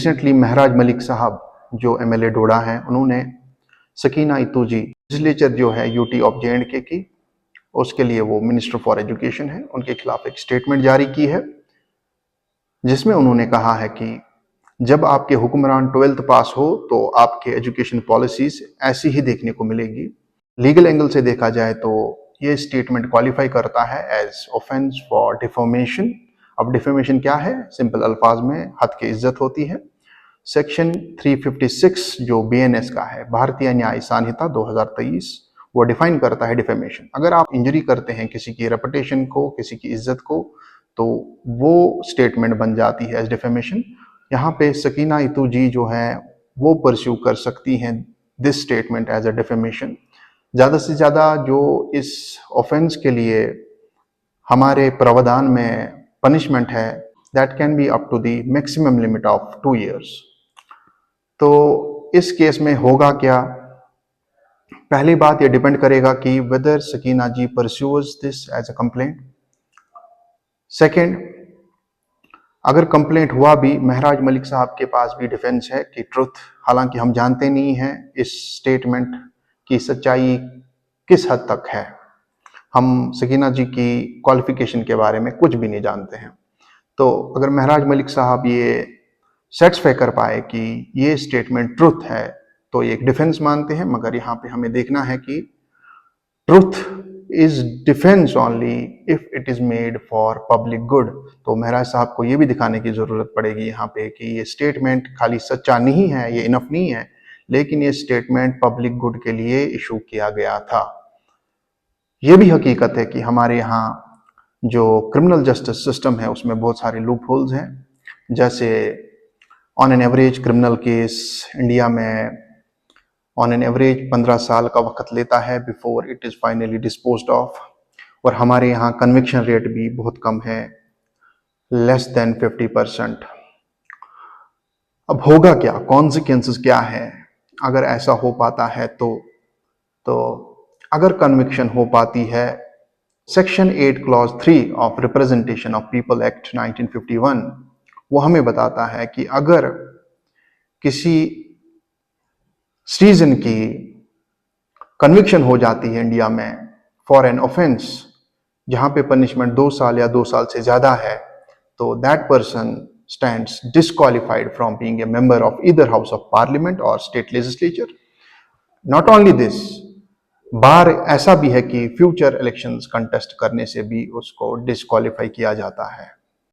Recently महराज मलिक साहब जो MLA डोडा हैं, उन्होंने सकीना इतूजी लेजिस्लेचर जो है यूटी ऑफ जे की, उसके लिए वो मिनिस्टर फॉर एजुकेशन है, उनके खिलाफ एक स्टेटमेंट जारी की है, जिसमें उन्होंने कहा है कि जब आपके हुक्मरान 12th पास हो तो आपके एजुकेशन पॉलिसीज ऐसी ही देखने को मिलेगी। लीगल एंगल से देखा जाए तो ये स्टेटमेंट क्वालिफाई करता है एज ऑफेंस फॉर डिफॉर्मेशन। अब डिफॉर्मेशन क्या है? सिंपल अल्फाज में हद की इज्जत होती है। सेक्शन 356 जो बीएनएस का है, भारतीय न्याय संहिता 2023, वो डिफाइन करता है डिफेमेशन। अगर आप इंजरी करते हैं किसी की रेपुटेशन को, किसी की इज्जत को, तो वो स्टेटमेंट बन जाती है एज डिफेमेशन। यहाँ पे सकीना इतूजी जो है वो परस्यू कर सकती हैं this statement as a defamation. ज़्यादा से ज़्यादा जो इस ऑफेंस के लिए हमारे प्रावधान में पनिशमेंट है, that can be up to the maximum limit of 2 years। तो इस केस में होगा क्या? पहली बात, ये डिपेंड करेगा कि whether Sakina ji pursues this as a complaint. Second, अगर कंप्लेंट हुआ भी, महराज मलिक साहब के पास भी डिफेंस है कि ट्रुथ, हालांकि हम जानते नहीं हैं इस स्टेटमेंट की सच्चाई किस हद तक है, हम सकीना जी की क्वालिफिकेशन के बारे में कुछ भी नहीं जानते हैं। तो अगर महराज मलिक साहब ये सेटिस्फाई कर पाए कि ये स्टेटमेंट ट्रुथ है, तो ये एक डिफेंस मानते हैं। मगर यहाँ पे हमें देखना है कि truth is defence only if it is made for public good. तो महराज साहब को ये भी दिखाने की जरूरत पड़ेगी यहाँ पे कि ये स्टेटमेंट खाली सच्चा नहीं है, ये इनफ नहीं है, लेकिन ये स्टेटमेंट पब्लिक गुड के लिए इशू किया गया था। ये भी हकीकत है कि हमारे यहाँ जो क्रिमिनल जस्टिस सिस्टम है उसमें बहुत सारे लूप होल्स हैं। जैसे on an average criminal case India में ऑन एन एवरेज 15 साल का वक्त लेता है before it is finally disposed of, और हमारे यहाँ कन्विक्शन रेट भी बहुत कम है, लेस देन 50%। अब होगा क्या, कॉन्सिक्वेंसेस क्या है अगर ऐसा हो पाता है? तो अगर कन्विक्शन हो पाती है, section 8 clause 3 of representation of people act 1951 वो हमें बताता है कि अगर किसी सिटीजन की कन्विक्शन हो जाती है इंडिया में फॉर एन ऑफेंस जहां पे पनिशमेंट 2 साल या 2 साल से ज्यादा है, तो that person stands disqualified from being a member of either house of parliament और state legislature. Not only this, बार ऐसा भी है कि फ्यूचर इलेक्शंस कंटेस्ट करने से भी उसको डिस्क्वालीफाई किया जाता है।